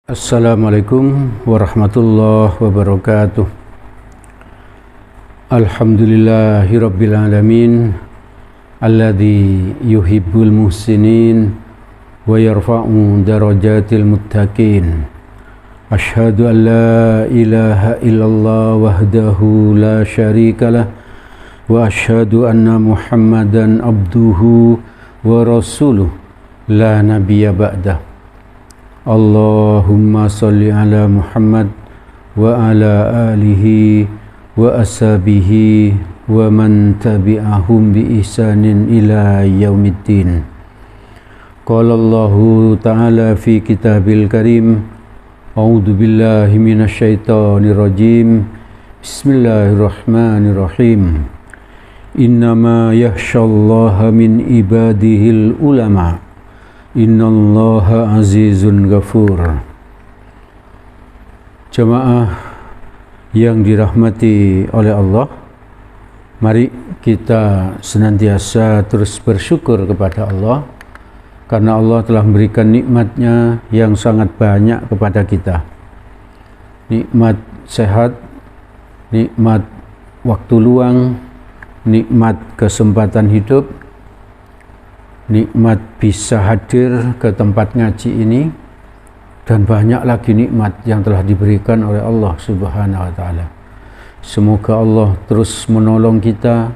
Assalamualaikum warahmatullahi wabarakatuh. Alhamdulillahirabbil alamin alladzi yuhibbul muhsinin wa yarfa'u darajatil muttaqin. Asyhadu an la ilaha illallah wahdahu la syarikalah wa asyhadu anna Muhammadan abduhu wa rasuluh la nabiyya ba'dah. Allahumma salli ala Muhammad wa ala alihi wa ashabihi wa man tabi'ahum bi ihsanin ila yaumiddin. Qala Allahu ta'ala fi kitabil karim, a'udzu billahi minasyaitonir rajim. Bismillahirrahmanirrahim. Innama yakhsyallaha min ibadihil ulama. Innallaha azizun ghafur. Jemaah yang dirahmati oleh Allah, mari kita senantiasa terus bersyukur kepada Allah karena Allah telah memberikan nikmat-Nya yang sangat banyak kepada kita. Nikmat sehat, nikmat waktu luang, nikmat kesempatan hidup, nikmat bisa hadir ke tempat ngaji ini, dan banyak lagi nikmat yang telah diberikan oleh Allah Subhanahu wa ta'ala. Semoga Allah terus menolong kita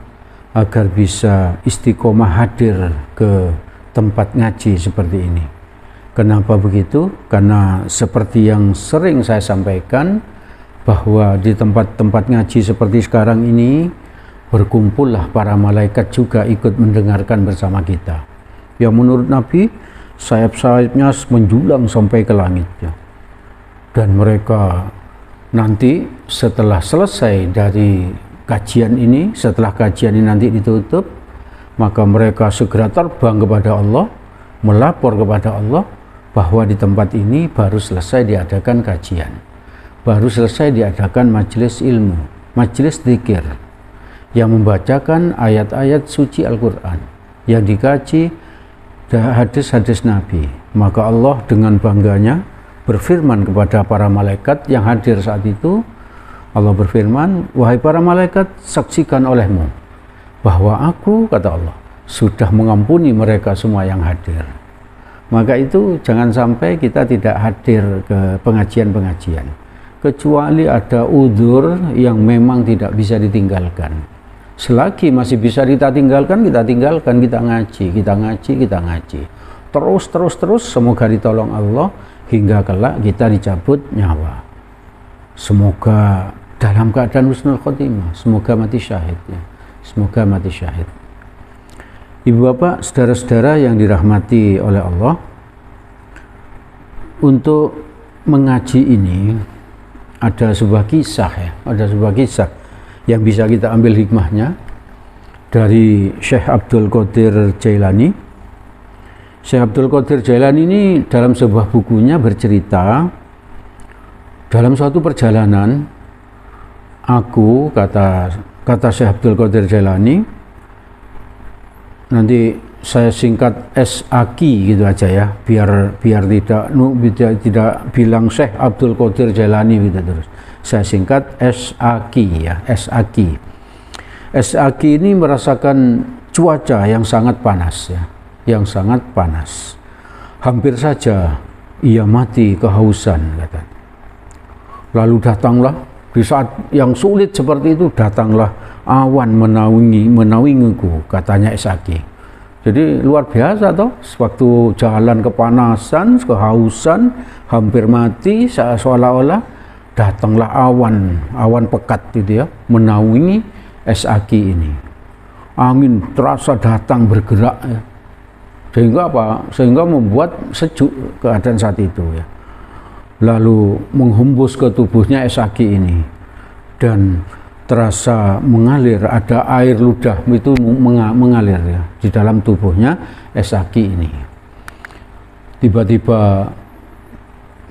agar bisa istiqomah hadir ke tempat ngaji seperti ini. Kenapa begitu? Karena seperti yang sering saya sampaikan, bahwa di tempat-tempat ngaji seperti sekarang ini berkumpullah para malaikat juga ikut mendengarkan bersama kita. Yang menurut Nabi, sayap-sayapnya menjulang sampai ke langit ya. Dan mereka nanti setelah selesai dari kajian ini, setelah kajian ini nanti ditutup, maka mereka segera terbang kepada Allah, melapor kepada Allah bahwa di tempat ini baru selesai diadakan kajian, baru selesai diadakan majelis ilmu, majelis dzikir yang membacakan ayat-ayat suci Al-Quran, yang dikaji hadis-hadis Nabi. Maka Allah dengan bangganya berfirman kepada para malaikat yang hadir saat itu. Allah berfirman, wahai para malaikat, saksikan olehmu bahwa aku, kata Allah, sudah mengampuni mereka semua yang hadir. Maka itu jangan sampai kita tidak hadir ke pengajian-pengajian kecuali ada udzur yang memang tidak bisa ditinggalkan. Selagi masih bisa kita tinggalkan, kita ngaji. Terus, semoga ditolong Allah hingga kelak kita dicabut nyawa. Semoga dalam keadaan husnul khotimah, semoga mati syahid ya. Semoga mati syahid. Ibu bapak, saudara-saudara yang dirahmati oleh Allah, untuk mengaji ini ada sebuah kisah ya, yang bisa kita ambil hikmahnya dari Syekh Abdul Qadir Jailani. Syekh Abdul Qadir Jailani ini dalam sebuah bukunya bercerita, dalam suatu perjalanan aku, kata Syekh Abdul Qadir Jailani, nanti saya singkat SAQ gitu aja ya, biar tidak bilang Syekh Abdul Qadir Jailani gitu terus. Saya singkat SAQ ya, SAQ. SAQ ini merasakan cuaca yang sangat panas ya, yang sangat panas. Hampir saja ia mati kehausan, kata. Lalu datanglah di saat yang sulit seperti itu, datanglah awan menaungiku, katanya SAQ. Jadi luar biasa toh, waktu jalan kepanasan, kehausan, hampir mati, seolah-olah datanglah awan pekat gitu ya, menaungi SAQ ini. Angin terasa datang bergerak ya. Sehingga membuat sejuk keadaan saat itu ya. Lalu menghembus ke tubuhnya SAQ ini dan terasa mengalir, ada air ludah itu mengalir ya di dalam tubuhnya SAQ ini. Tiba-tiba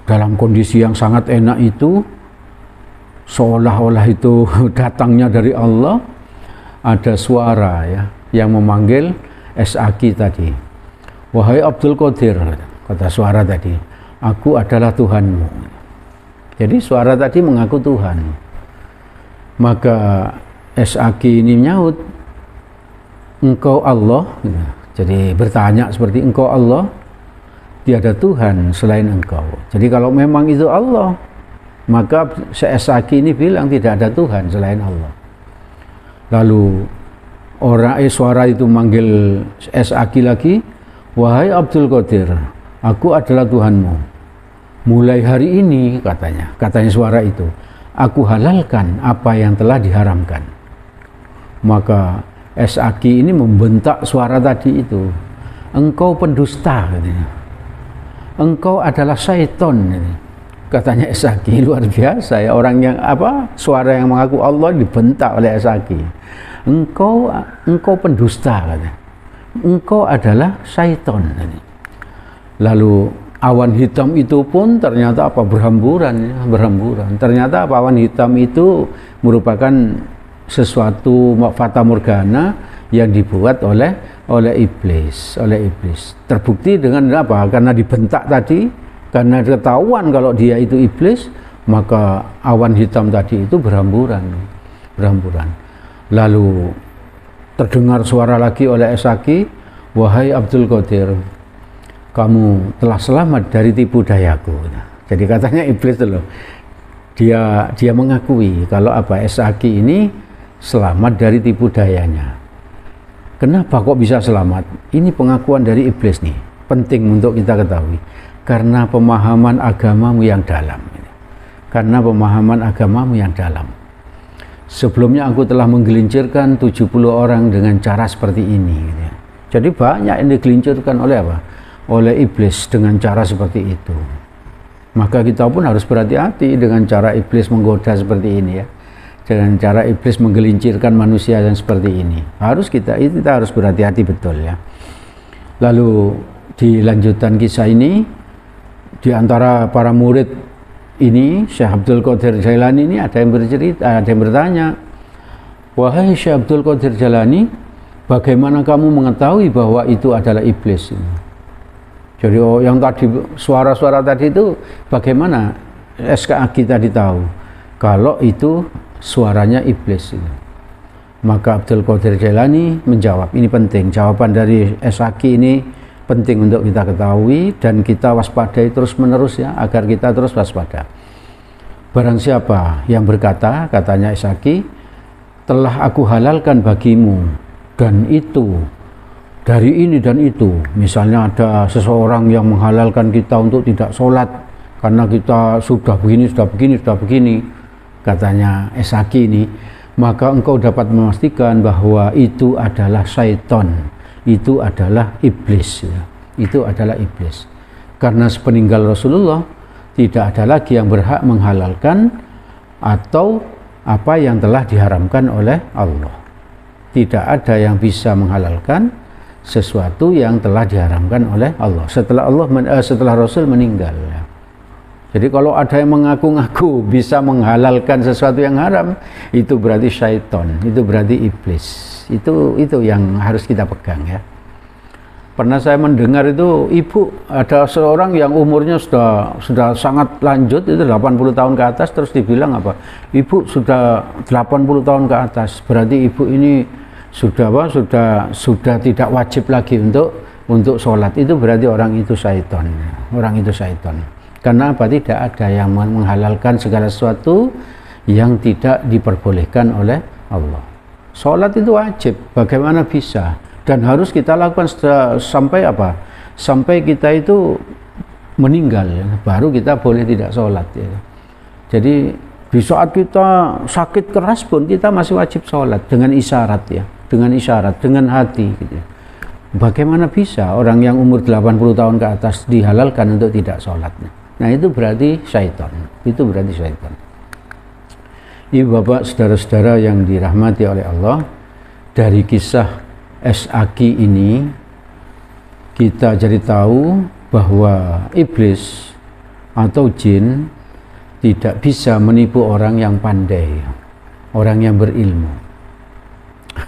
dalam kondisi yang sangat enak itu, seolah-olah itu datangnya dari Allah, ada suara ya yang memanggil SAQ tadi. Wahai Abdul Qadir, kata suara tadi, aku adalah Tuhanmu. Jadi suara tadi mengaku Tuhan. Maka As-Saki ini nyaut, engkau Allah. Jadi bertanya seperti, engkau Allah, tiada Tuhan selain engkau. Jadi kalau memang itu Allah, maka As-Saki ini bilang tidak ada Tuhan selain Allah. Lalu suara itu manggil As-Saki lagi, wahai Abdul Qadir, aku adalah Tuhanmu. Mulai hari ini, katanya suara itu, aku halalkan apa yang telah diharamkan. Maka As-Saki ini membentak suara tadi itu, engkau pendusta, katanya. Engkau adalah syaiton, katanya As-Saki. Luar biasa ya, orang yang suara yang mengaku Allah dibentak oleh As-Saki. Engkau pendusta, katanya. Engkau adalah syaiton. Lalu awan hitam itu pun ternyata berhamburan. Ternyata awan hitam itu merupakan sesuatu fata morgana yang dibuat oleh iblis. Terbukti dengan apa? Karena dibentak tadi, karena ketahuan kalau dia itu iblis, maka awan hitam tadi itu berhamburan. Lalu terdengar suara lagi oleh As-Saki, wahai Abdul Qadir, kamu telah selamat dari tipu dayaku. Jadi katanya iblis itu loh, dia mengakui kalau As-Saki ini selamat dari tipu dayanya. Kenapa kok bisa selamat? Ini pengakuan dari iblis nih, penting untuk kita ketahui. Karena pemahaman agamamu yang dalam. Sebelumnya aku telah menggelincirkan 70 orang dengan cara seperti ini. Jadi banyak yang digelincirkan oleh oleh iblis dengan cara seperti itu. Maka kita pun harus berhati-hati dengan cara iblis menggoda seperti ini ya. Dengan cara iblis menggelincirkan manusia yang seperti ini. Kita harus berhati-hati betul ya. Lalu di lanjutan kisah ini, di antara para murid ini, Syekh Abdul Qadir Jailani ini ada yang bertanya, wahai Syekh Abdul Qadir Jailani, bagaimana kamu mengetahui bahwa itu adalah iblis? Jadi yang tadi suara-suara tadi itu bagaimana As-Saki tadi tahu kalau itu suaranya iblis? Maka Abdul Qadir Jailani menjawab, ini penting, jawaban dari As-Saki ini penting untuk kita ketahui dan kita waspadai terus-menerus ya, agar kita terus waspada. Barang siapa yang berkata, katanya As-Saki, telah aku halalkan bagimu dan itu dari ini dan itu. Misalnya ada seseorang yang menghalalkan kita untuk tidak sholat karena kita sudah begini, katanya As-Saki ini, maka engkau dapat memastikan bahwa itu adalah syaiton, itu adalah iblis ya. Itu adalah iblis. Karena sepeninggal Rasulullah tidak ada lagi yang berhak menghalalkan atau apa yang telah diharamkan oleh Allah. Tidak ada yang bisa menghalalkan sesuatu yang telah diharamkan oleh Allah setelah Rasul meninggal ya. Jadi kalau ada yang mengaku-ngaku bisa menghalalkan sesuatu yang haram, itu berarti syaiton, itu berarti iblis. Itu yang harus kita pegang ya. Pernah saya mendengar itu ada seorang yang umurnya sudah sangat lanjut, itu 80 tahun ke atas, terus dibilang ibu sudah 80 tahun ke atas, berarti ibu ini sudah tidak wajib lagi untuk sholat. Itu berarti orang itu syaiton. Karena tidak ada yang menghalalkan segala sesuatu yang tidak diperbolehkan oleh Allah. Sholat itu wajib, bagaimana bisa? Dan harus kita lakukan sampai kita itu meninggal ya. Baru kita boleh tidak sholat ya. Jadi di saat kita sakit keras pun kita masih wajib sholat dengan isyarat ya, dengan hati gitu. Bagaimana bisa orang yang umur 80 tahun ke atas dihalalkan untuk tidak sholat? Nah itu berarti syaitan. Ibu bapak saudara-saudara yang dirahmati oleh Allah, dari kisah As-Saki ini kita jadi tahu bahwa iblis atau jin tidak bisa menipu orang yang pandai, orang yang berilmu.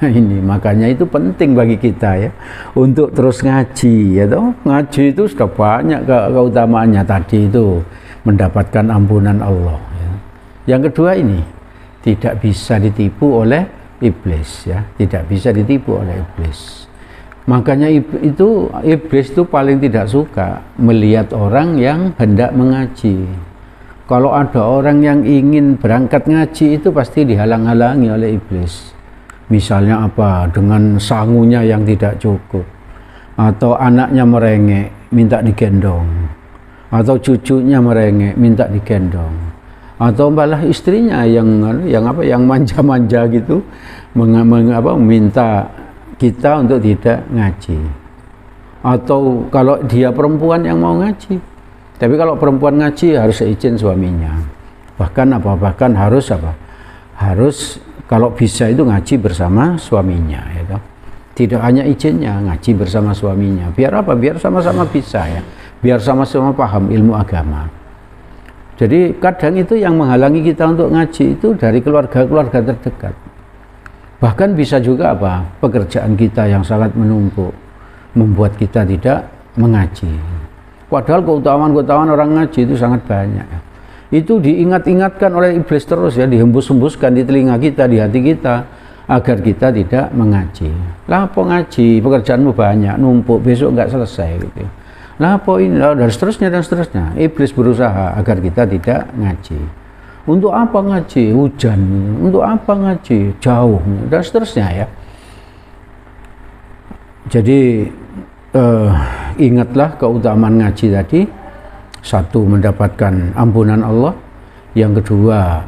Ini makanya itu penting bagi kita ya untuk terus ngaji ya toh. Ngaji itu sudah banyak keutamaannya tadi itu mendapatkan ampunan Allah ya. Yang kedua ini tidak bisa ditipu oleh iblis ya, tidak bisa ditipu oleh iblis. Makanya iblis itu paling tidak suka melihat orang yang hendak mengaji. Kalau ada orang yang ingin berangkat ngaji itu pasti dihalang-halangi oleh iblis. Misalnya apa? Dengan sangunya yang tidak cukup, atau anaknya merengek minta digendong, atau cucunya merengek minta digendong, atau malah istrinya yang manja-manja gitu minta kita untuk tidak ngaji. Atau kalau dia perempuan yang mau ngaji, tapi kalau perempuan ngaji harus izin suaminya. Bahkan harus kalau bisa itu ngaji bersama suaminya ya. Tidak hanya izinnya, ngaji bersama suaminya. Biar apa? Biar sama-sama bisa ya. Biar sama-sama paham ilmu agama. Jadi kadang itu yang menghalangi kita untuk ngaji itu dari keluarga-keluarga terdekat. Bahkan bisa juga apa? Pekerjaan kita yang sangat menumpuk membuat kita tidak mengaji. Padahal keutamaan-keutamaan orang ngaji itu sangat banyak. Itu diingat-ingatkan oleh iblis terus ya, dihembus-hembuskan di telinga kita, di hati kita, agar kita tidak mengaji. Lah apa ngaji, pekerjaanmu banyak, numpuk, besok enggak selesai gitu. Lah apa ini, dan seterusnya. Iblis berusaha agar kita tidak ngaji. Untuk apa ngaji? Hujan. Untuk apa ngaji? Jauh, dan seterusnya ya. Jadi ingatlah keutamaan ngaji tadi. Satu, mendapatkan ampunan Allah. Yang kedua,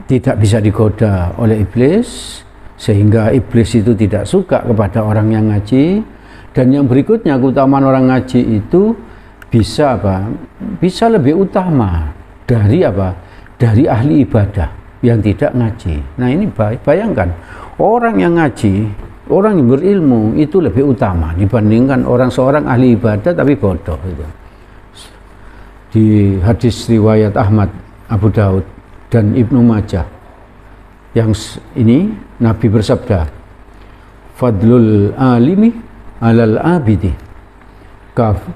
tidak bisa digoda oleh iblis, sehingga iblis itu tidak suka kepada orang yang ngaji. Dan yang berikutnya, keutamaan orang ngaji itu bisa bisa lebih utama dari dari ahli ibadah yang tidak ngaji. Nah ini bayangkan, orang yang ngaji, orang yang berilmu itu lebih utama dibandingkan seorang ahli ibadah tapi bodoh gitu. Di hadis riwayat Ahmad, Abu Daud, dan Ibnu Majah yang ini Nabi bersabda, fadlul alimi alal abidi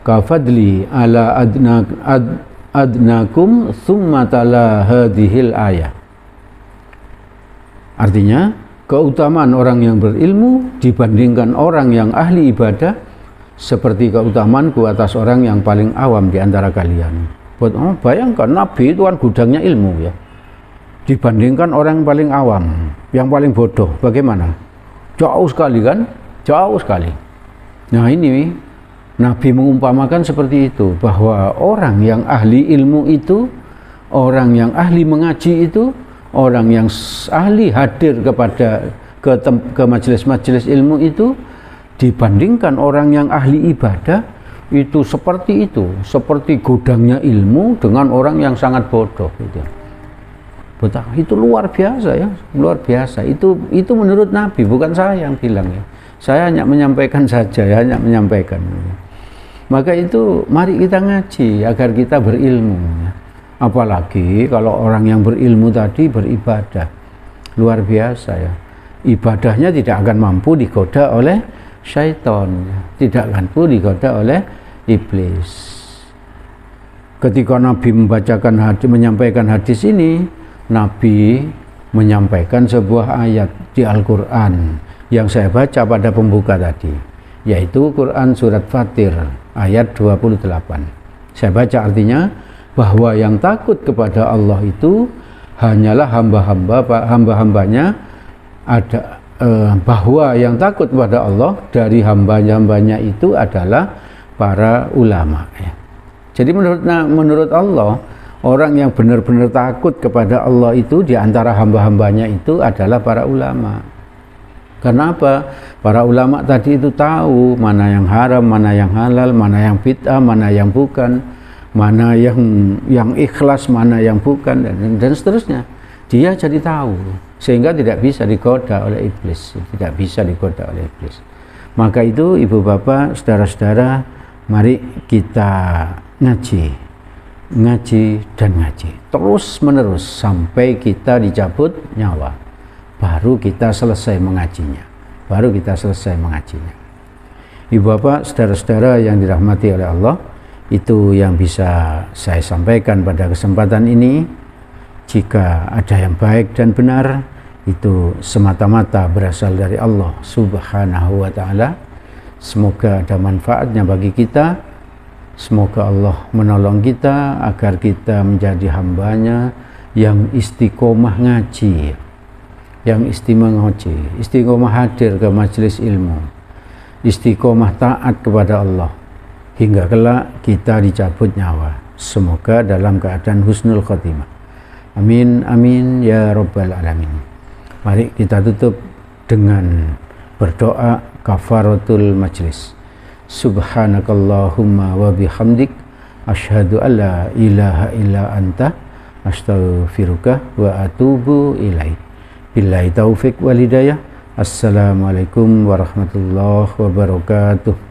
kafadli ala adnakum thumma tala hadhil ayah. Artinya keutamaan orang yang berilmu dibandingkan orang yang ahli ibadah seperti keutamaanku atas orang yang paling awam di antara kalian. Bayangkan, Nabi itu kan gudangnya ilmu ya. Dibandingkan orang yang paling awam, yang paling bodoh, bagaimana? Jauh sekali kan? Jauh sekali. Nah ini Nabi mengumpamakan seperti itu, bahwa orang yang ahli ilmu itu, orang yang ahli mengaji itu, orang yang ahli hadir ke majelis-majelis ilmu itu, dibandingkan orang yang ahli ibadah itu, seperti gudangnya ilmu dengan orang yang sangat bodoh gitu. Itu luar biasa ya, luar biasa. Itu menurut Nabi, bukan saya yang bilang ya. Saya hanya menyampaikan saja ya, hanya menyampaikan. Maka itu mari kita ngaji agar kita berilmu ya. Apalagi kalau orang yang berilmu tadi beribadah, luar biasa ya. Ibadahnya tidak akan mampu digoda oleh syaitan, tidak akan mampu digoda oleh iblis. Ketika Nabi menyampaikan hadis ini, Nabi menyampaikan sebuah ayat di Al-Quran yang saya baca pada pembuka tadi, yaitu Quran surat Fatir ayat 28. Saya baca artinya, bahwa yang takut kepada Allah itu hanyalah hamba-hambanya, bahwa yang takut kepada Allah dari hamba-hambanya itu adalah para ulama ya. Jadi menurut Allah, orang yang benar-benar takut kepada Allah itu di antara hamba-hambanya itu adalah para ulama. Karena apa? Para ulama tadi itu tahu mana yang haram, mana yang halal, mana yang bid'ah, mana yang bukan, mana yang ikhlas, mana yang bukan, dan seterusnya. Dia jadi tahu, sehingga tidak bisa digoda oleh iblis, tidak bisa digoda oleh iblis. Maka itu ibu bapak, saudara-saudara, mari kita ngaji dan ngaji terus menerus sampai kita dicabut nyawa. baru kita selesai mengajinya. Ibu bapak, saudara-saudara yang dirahmati oleh Allah, itu yang bisa saya sampaikan pada kesempatan ini. Jika ada yang baik dan benar, itu semata-mata berasal dari Allah Subhanahu wa ta'ala. Semoga ada manfaatnya bagi kita. Semoga Allah menolong kita agar kita menjadi hambanya yang istiqomah ngaji, istiqomah hadir ke majelis ilmu, istiqomah taat kepada Allah hingga kelak kita dicabut nyawa. Semoga dalam keadaan husnul khotimah. Amin amin ya rabbal alamin. Mari kita tutup dengan berdoa kafaratul majlis. Subhanakallahumma wa bihamdik asyhadu an la ilaha illa anta astaghfiruka wa atubu ilaik. Billahi taufik wal hidayah. Assalamualaikum warahmatullahi wabarakatuh.